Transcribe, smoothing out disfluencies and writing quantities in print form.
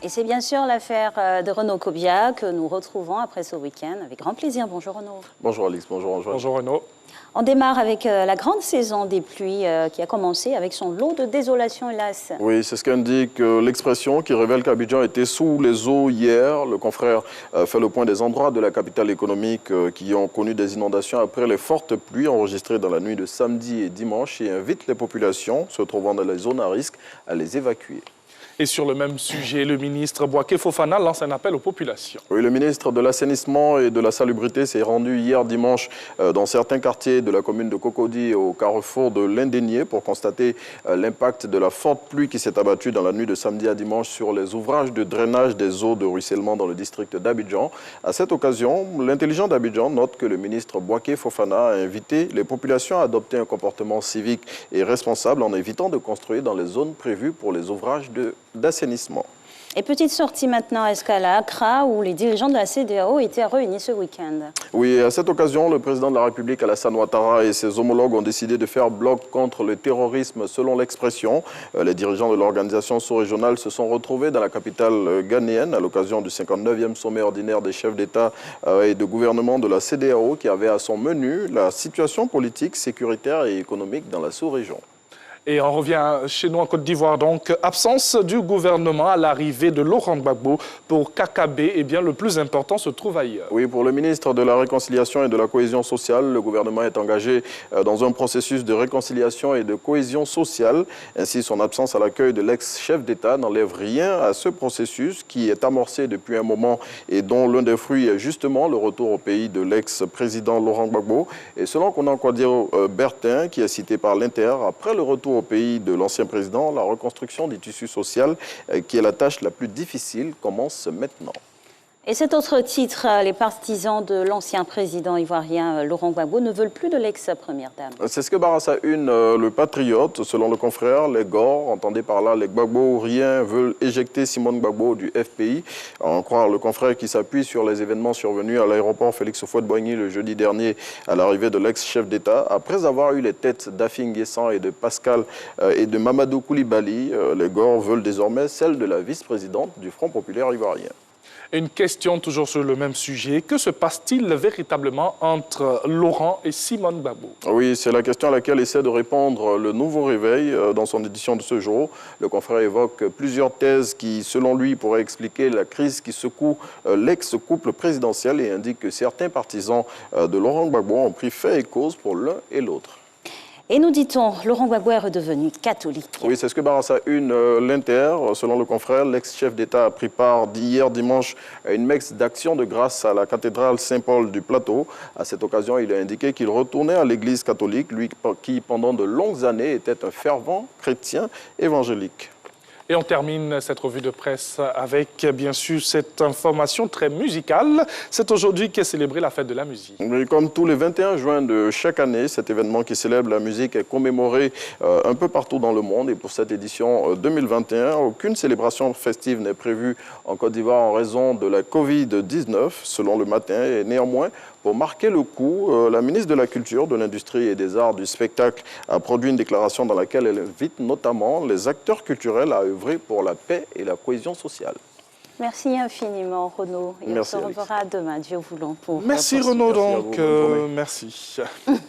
Et c'est bien sûr l'affaire de Renaud Cobia que nous retrouvons après ce week-end. Avec grand plaisir. Bonjour Renaud. Bonjour Alix, bonjour Antoine. Bonjour Renaud. On démarre avec la grande saison des pluies qui a commencé avec son lot de désolation, hélas. Oui, c'est ce qu'indique l'expression qui révèle qu'Abidjan était sous les eaux hier. Le confrère fait le point des endroits de la capitale économique qui ont connu des inondations après les fortes pluies enregistrées dans la nuit de samedi et dimanche et invite les populations se trouvant dans les zones à risque à les évacuer. Et sur le même sujet, le ministre Bouaké Fofana lance un appel aux populations. Oui, le ministre de l'Assainissement et de la Salubrité s'est rendu hier dimanche dans certains quartiers de la commune de Cocody au carrefour de l'Indénié pour constater l'impact de la forte pluie qui s'est abattue dans la nuit de samedi à dimanche sur les ouvrages de drainage des eaux de ruissellement dans le district d'Abidjan. À cette occasion, l'intelligent d'Abidjan note que le ministre Bouaké Fofana a invité les populations à adopter un comportement civique et responsable en évitant de construire dans les zones prévues pour les ouvrages d'assainissement. Et petite sortie maintenant à Escala, Accra, où les dirigeants de la CEDEAO étaient réunis ce week-end. Oui, à cette occasion, le président de la République, Alassane Ouattara, et ses homologues ont décidé de faire bloc contre le terrorisme, selon l'expression. Les dirigeants de l'organisation sous-régionale se sont retrouvés dans la capitale ghanéenne à l'occasion du 59e sommet ordinaire des chefs d'État et de gouvernement de la CEDEAO qui avait à son menu la situation politique, sécuritaire et économique dans la sous-région. Et on revient chez nous en Côte d'Ivoire. Donc, absence du gouvernement à l'arrivée de Laurent Gbagbo pour KKB. Eh bien, le plus important se trouve ailleurs. Oui, pour le ministre de la Réconciliation et de la Cohésion sociale, le gouvernement est engagé dans un processus de réconciliation et de cohésion sociale. Ainsi, son absence à l'accueil de l'ex-chef d'État n'enlève rien à ce processus qui est amorcé depuis un moment et dont l'un des fruits est justement le retour au pays de l'ex-président Laurent Gbagbo. Et selon Konan Kwadiro Bertin, qui est cité par l'Inter, après le retour au pays de l'ancien président, la reconstruction du tissu social, qui est la tâche la plus difficile, commence maintenant. Et cet autre titre, les partisans de l'ancien président ivoirien Laurent Gbagbo ne veulent plus de l'ex-première dame. C'est ce que barre à une le Patriote, selon le confrère, les Gor, entendez par là les Gbagbo-riens veulent éjecter Simone Gbagbo du FPI. En croire le confrère qui s'appuie sur les événements survenus à l'aéroport Félix Houphouët-Boigny le jeudi dernier à l'arrivée de l'ex-chef d'État. Après avoir eu les têtes d'Afi N'Guessan et de Pascal et de Mamadou Koulibaly, les Gor veulent désormais celle de la vice-présidente du Front populaire ivoirien. Une question toujours sur le même sujet. Que se passe-t-il véritablement entre Laurent et Simone Gbagbo? Oui, c'est la question à laquelle essaie de répondre le Nouveau Réveil dans son édition de ce jour. Le confrère évoque plusieurs thèses qui, selon lui, pourraient expliquer la crise qui secoue l'ex-couple présidentiel et indique que certains partisans de Laurent Gbagbo ont pris fait et cause pour l'un et l'autre. Et nous dit-on, Laurent Gbagbo est redevenu catholique. Oui, c'est ce que barre à l'Inter. Selon le confrère, l'ex-chef d'État a pris part hier dimanche à une messe d'action de grâce à la cathédrale Saint-Paul du Plateau. À cette occasion, il a indiqué qu'il retournait à l'église catholique, lui qui, pendant de longues années, était un fervent chrétien évangélique. Et on termine cette revue de presse avec, bien sûr, cette information très musicale. C'est aujourd'hui qu'est célébrée la fête de la musique. Mais comme tous les 21 juin de chaque année, cet événement qui célèbre la musique est commémoré un peu partout dans le monde. Et pour cette édition 2021, aucune célébration festive n'est prévue en Côte d'Ivoire en raison de la Covid-19, selon Le Matin. Et néanmoins, pour marquer le coup, la ministre de la Culture, de l'Industrie et des Arts du Spectacle a produit une déclaration dans laquelle elle invite notamment les acteurs culturels à œuvrer pour la paix et la cohésion sociale. Merci infiniment, Renaud. Et merci, on se reverra demain, Dieu voulant. Merci, Renaud. Donc, merci.